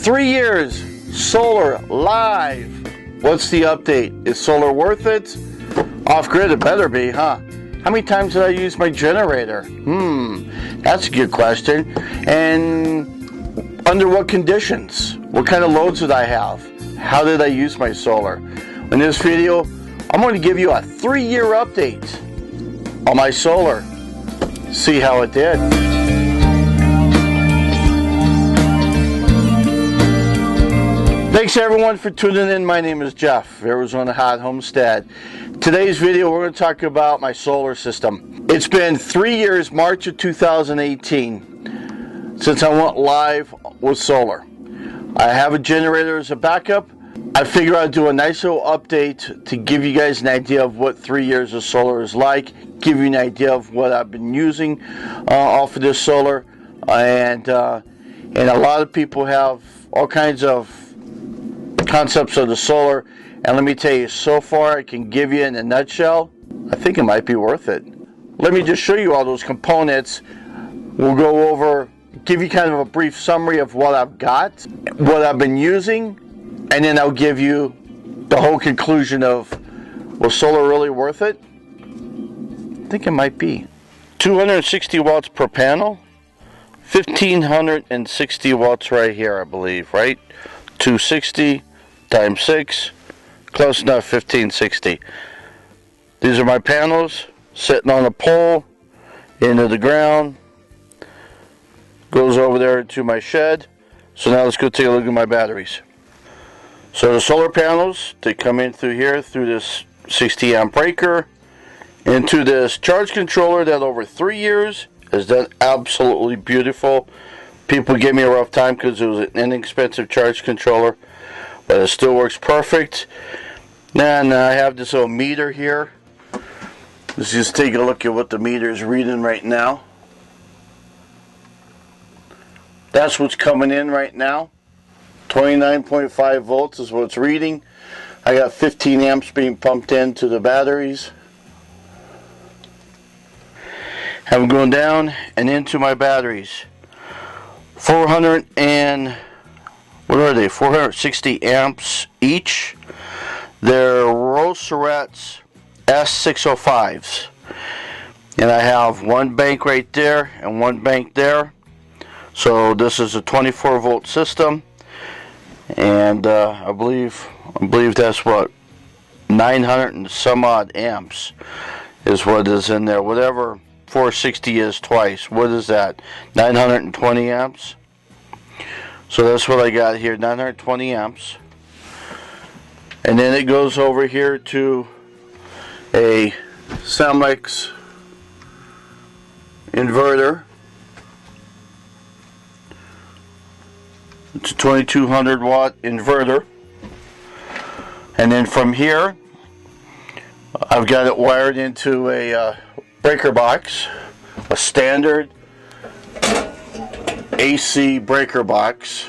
3 years, solar live. What's the update? Is solar worth it? Off grid it better be, huh? How many times did I use my generator? That's a good question. And under what conditions? What kind of loads did I have? How did I use my solar? In this video, I'm going to give you a 3-year update on my solar. See how it did. Thanks everyone for tuning in. My name is Jeff, Arizona Hot Homestead. Today's video we're going to talk about my solar system. It's been 3 years, March of 2018, since I went live with solar. I have a generator as a backup. I figured I'd do a nice little update to give you guys an idea of what 3 years of solar is like, give you an idea of what I've been using off of this solar, and a lot of people have all kinds of concepts of the solar, and let me tell you, so far I can give you in a nutshell, I think it might be worth it. Let me just show you all those components. We'll go over, give you kind of a brief summary of what I've got, what I've been using, and then I'll give you the whole conclusion of, was solar really worth it? I think it might be. 260 watts per panel, 1560 watts right here, I believe, right? 260 times 6, close enough, 1560. These are my panels sitting on a pole into the ground, goes over there to my shed. So now let's go take a look at my batteries. So the solar panels, they come in through here, through this 60 amp breaker, into this charge controller that over 3 years has done absolutely beautiful. People give me a rough time because it was an inexpensive charge controller, but it still works perfect. And I have this little meter here. Let's just take a look at what the meter is reading right now. That's what's coming in right now. 29.5 volts is what it's reading. I got 15 amps being pumped into the batteries. Have them going down and into my batteries. 460 amps each. They're Rosarette's S605s. And I have one bank right there and one bank there. So this is a 24 volt system. And I believe that's what, 900 and some odd amps is what is in there. Whatever 460 is twice. What is that? 920 amps. So that's what I got here, 920 amps. And then it goes over here to a Samlex inverter. It's a 2200 watt inverter. And then from here, I've got it wired into a breaker box, a standard AC breaker box.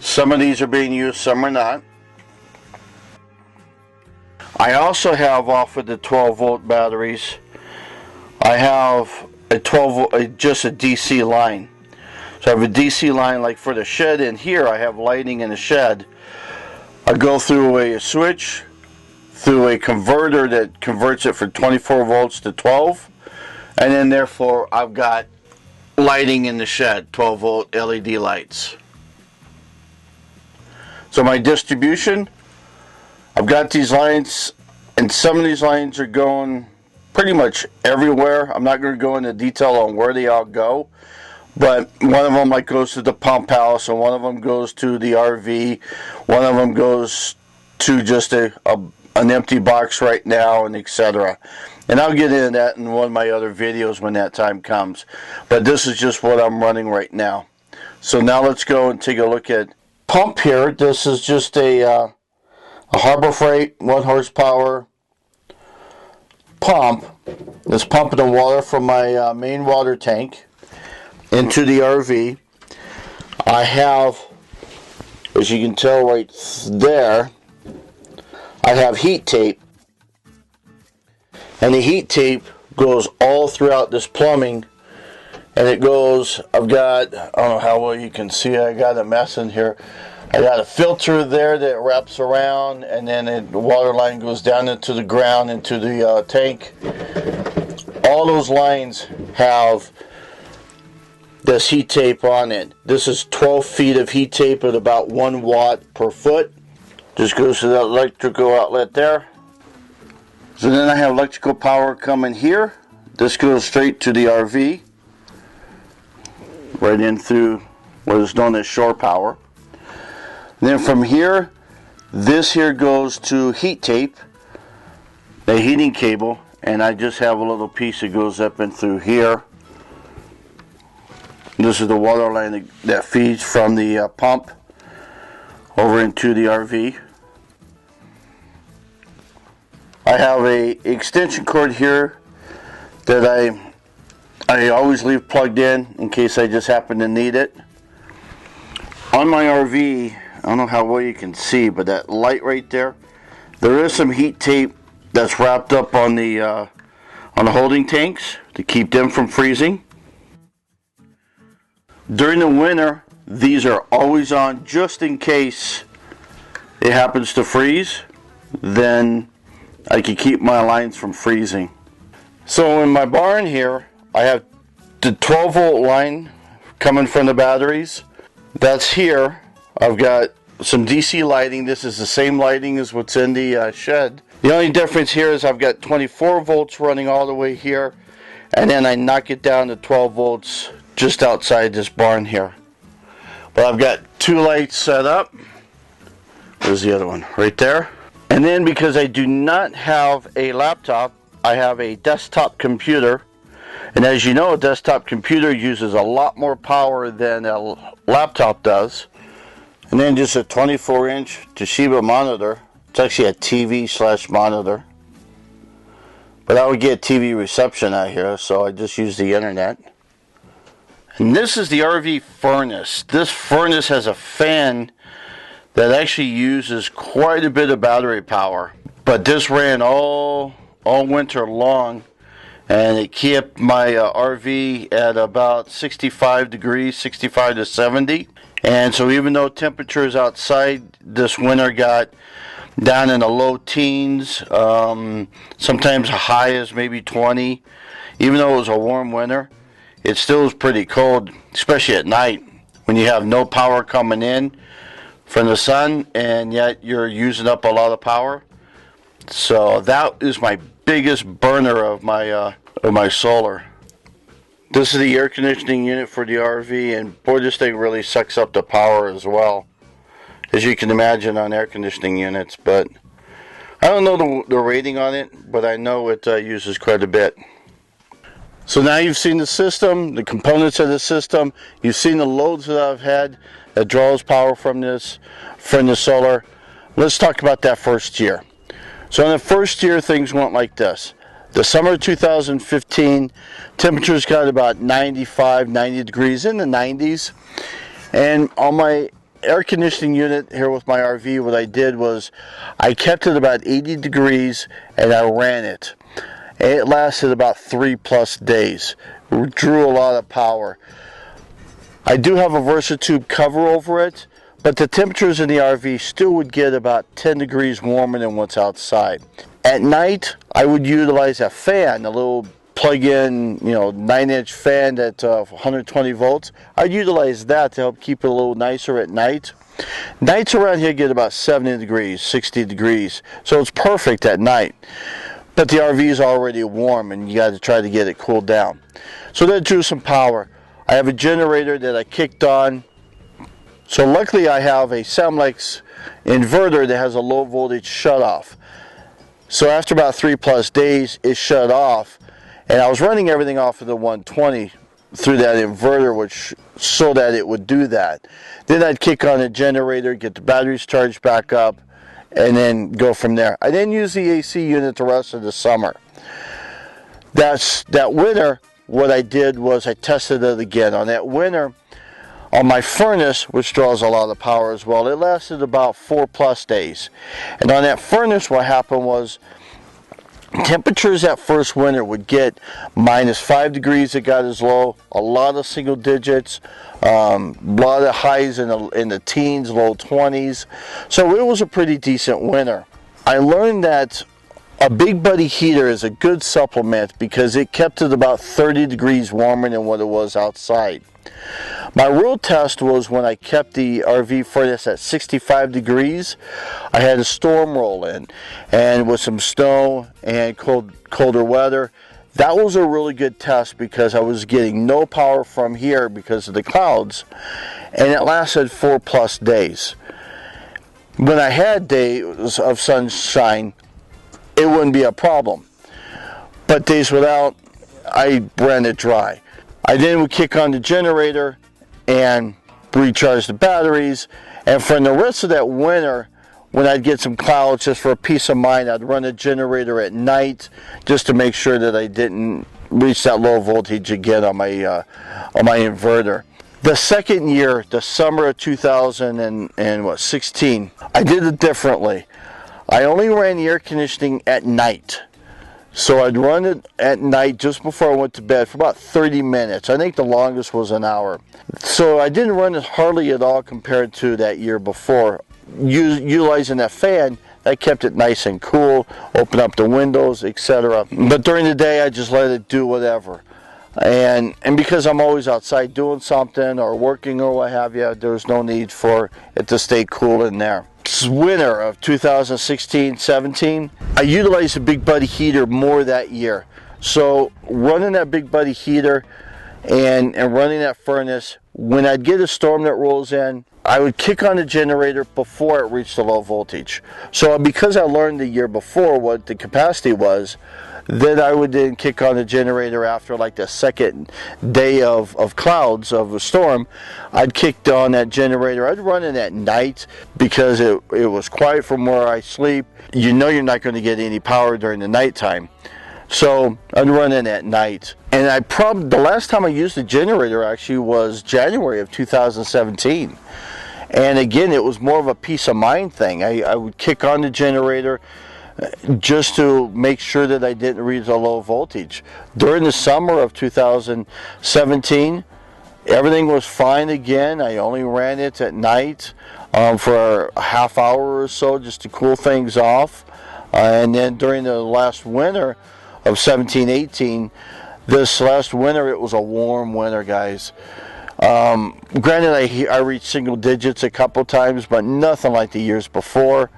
Some of these are being used, some are not. I also have, off of the 12 volt batteries, I have a 12 just a DC line. So I have a DC line like for the shed in here. I have lighting in the shed. I go through a switch, through a converter that converts it from 24 volts to 12, and then therefore I've got lighting in the shed, 12 volt LED lights. So my distribution, I've got these lines, and some of these lines are going pretty much everywhere. I'm not going to go into detail on where they all go, but one of them like goes to the pump house, and one of them goes to the RV, one of them goes to just an empty box right now, and etc. And I'll get into that in one of my other videos when that time comes. But this is just what I'm running right now. So now let's go and take a look at pump here. This is just a Harbor Freight 1 horsepower pump. It's pumping the water from my main water tank into the RV. I have, as you can tell right there, I have heat tape, and the heat tape goes all throughout this plumbing And it goes, I've got, I don't know how well you can see, I got a mess in here. I got a filter there that wraps around, and then the water line goes down into the ground, into the tank. All those lines have this heat tape on it. This is 12 feet of heat tape at about 1 watt per foot. Just goes to that electrical outlet there. So then I have electrical power coming here. This goes straight to the RV, right in through what is known as shore power. And then from here, this here goes to heat tape, the heating cable, and I just have a little piece that goes up and through here. This is the water line that feeds from the pump over into the RV. I have a extension cord here that I always leave plugged in case I just happen to need it. On my RV, I don't know how well you can see, but that light right there, there is some heat tape that's wrapped up on the holding tanks to keep them from freezing. During the winter, these are always on just in case it happens to freeze. Then I can keep my lines from freezing. So in my barn here, I have the 12 volt line coming from the batteries. That's here. I've got some DC lighting. This is the same lighting as what's in the shed. The only difference here is I've got 24 volts running all the way here, and then I knock it down to 12 volts just outside this barn here. But I've got 2 lights set up. Where's the other one? Right there. And then because I do not have a laptop, I have a desktop computer. And as you know, a desktop computer uses a lot more power than a laptop does. And then just a 24-inch Toshiba monitor. It's actually a TV/monitor. But I would get TV reception out here, so I just use the internet. And this is the RV furnace. This furnace has a fan that actually uses quite a bit of battery power. But this ran all winter long, and it kept my RV at about 65 degrees, 65 to 70. And so even though temperatures outside this winter got down in the low teens, sometimes high as maybe 20, even though it was a warm winter, it still was pretty cold, especially at night when you have no power coming in from the sun, and yet you're using up a lot of power. So that is my biggest burner of my solar. This is the air conditioning unit for the RV, and boy, this thing really sucks up the power as well, as you can imagine on air conditioning units. But I don't know the rating on it, but I know it uses quite a bit. So now you've seen the system, the components of the system. You've seen the loads that I've had that draws power from the solar. Let's talk about that first year. So in the first year, things went like this. The summer of 2015, temperatures got about 95, 90 degrees, in the 90s. And on my air conditioning unit here with my RV, what I did was I kept it about 80 degrees and I ran it. And it lasted about 3+ days. It drew a lot of power. I do have a VersaTube cover over it, but the temperatures in the RV still would get about 10 degrees warmer than what's outside. At night, I would utilize a fan, a little plug-in, 9-inch fan at 120 volts. I'd utilize that to help keep it a little nicer at night. Nights around here get about 70 degrees, 60 degrees, so it's perfect at night. But the RV is already warm, and you got to try to get it cooled down. So that drew some power. I have a generator that I kicked on. So luckily I have a Samlex inverter that has a low voltage shutoff. So after about 3+ days, it shut off, and I was running everything off of the 120 through that inverter, which so that it would do that. Then I'd kick on a generator, get the batteries charged back up, and then go from there. I didn't use the AC unit the rest of the summer. That winter, what I did was I tested it again. On that winter, on my furnace, which draws a lot of power as well, it lasted about 4+ days. And on that furnace, what happened was Temperatures that first winter would get -5 degrees. It got as low, a lot of single digits, a lot of highs in the teens, low 20s. So it was a pretty decent winter. I learned that a Big Buddy heater is a good supplement because it kept it about 30 degrees warmer than what it was outside. My real test was when I kept the RV furnace at 65 degrees. I had a storm roll in, and with some snow and colder weather, that was a really good test because I was getting no power from here because of the clouds, and it lasted 4+ days. When I had days of sunshine, it wouldn't be a problem, but days without, I ran it dry. I then would kick on the generator and recharge the batteries, and for the rest of that winter, when I'd get some clouds, just for a peace of mind, I'd run the generator at night just to make sure that I didn't reach that low voltage again on my inverter. The second year, the summer of 2016, I did it differently. I only ran the air conditioning at night. So I'd run it at night just before I went to bed for about 30 minutes. I think the longest was an hour. So I didn't run it hardly at all compared to that year before. Utilizing that fan, that kept it nice and cool, open up the windows, etc. But during the day, I just let it do whatever. And because I'm always outside doing something or working or what have you, there's no need for it to stay cool in there. This winter of 2016-17, I utilized the Big Buddy heater more that year. So running that Big Buddy heater and running that furnace, when I'd get a storm that rolls in, I would kick on the generator before it reached the low voltage. So because I learned the year before what the capacity was, then I would then kick on the generator after like the second day of clouds, of a storm. I'd kick on that generator. I'd run it at night because it was quiet from where I sleep. You know you're not going to get any power during the nighttime. So I'd run it at night. And the last time I used the generator actually was January of 2017. And again, it was more of a peace of mind thing. I would kick on the generator just to make sure that I didn't reach a low voltage. During the summer of 2017, everything was fine again. I only ran it at night for a half hour or so just to cool things off. And then during the last winter of 17-18, this last winter, it was a warm winter, guys. Granted, I reached single digits a couple times, but nothing like the years before.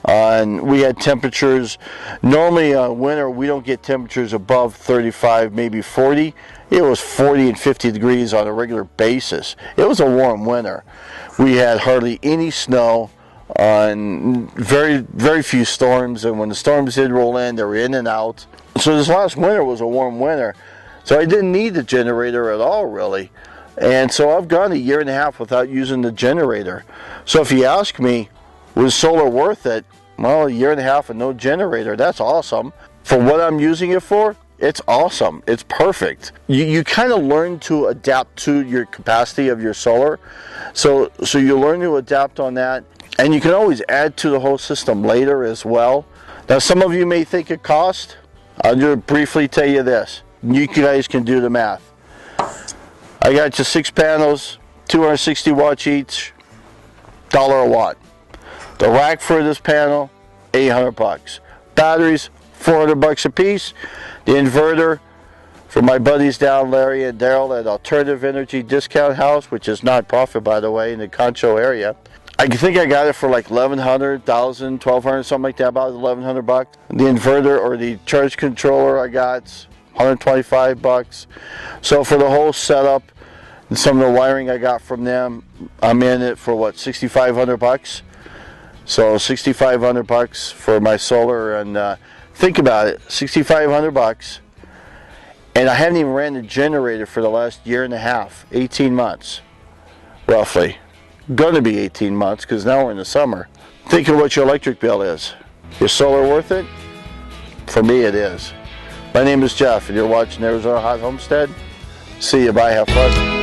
And we had temperatures, normally winter we don't get temperatures above 35, maybe 40. It was 40 and 50 degrees on a regular basis. It was a warm winter. We had hardly any snow, and very few storms, and when the storms did roll in, they were in and out. So this last winter was a warm winter, so I didn't need the generator at all, really. And so I've gone a year and a half without using the generator. So if you ask me, was solar worth it? Well, a year and a half and no generator, that's awesome. For what I'm using it for, it's awesome. It's perfect. You kind of learn to adapt to your capacity of your solar. So you learn to adapt on that. And you can always add to the whole system later as well. Now, some of you may think it cost. I'll just briefly tell you this. You guys can do the math. I got you 6 panels, 260 watts each, $1 a watt. The rack for this panel, $800. Batteries, $400 a piece. The inverter for my buddies down, Larry and Daryl at Alternative Energy Discount House, which is not profit, by the way, in the Concho area. I think I got it for like $1,100, $1,000, $1,200, something like that, about $1,100. The inverter or the charge controller I got $125. So for the whole setup and some of the wiring I got from them, I'm in it for what, $6,500? So $6,500 for my solar, and think about it, $6,500, and I haven't even ran the generator for the last year and a half, 18 months, roughly. Gonna be 18 months because now we're in the summer. Think of what your electric bill is. Is solar worth it? For me, it is. My name is Jeff, and you're watching Arizona Hot Homestead. See you. Bye. Have fun.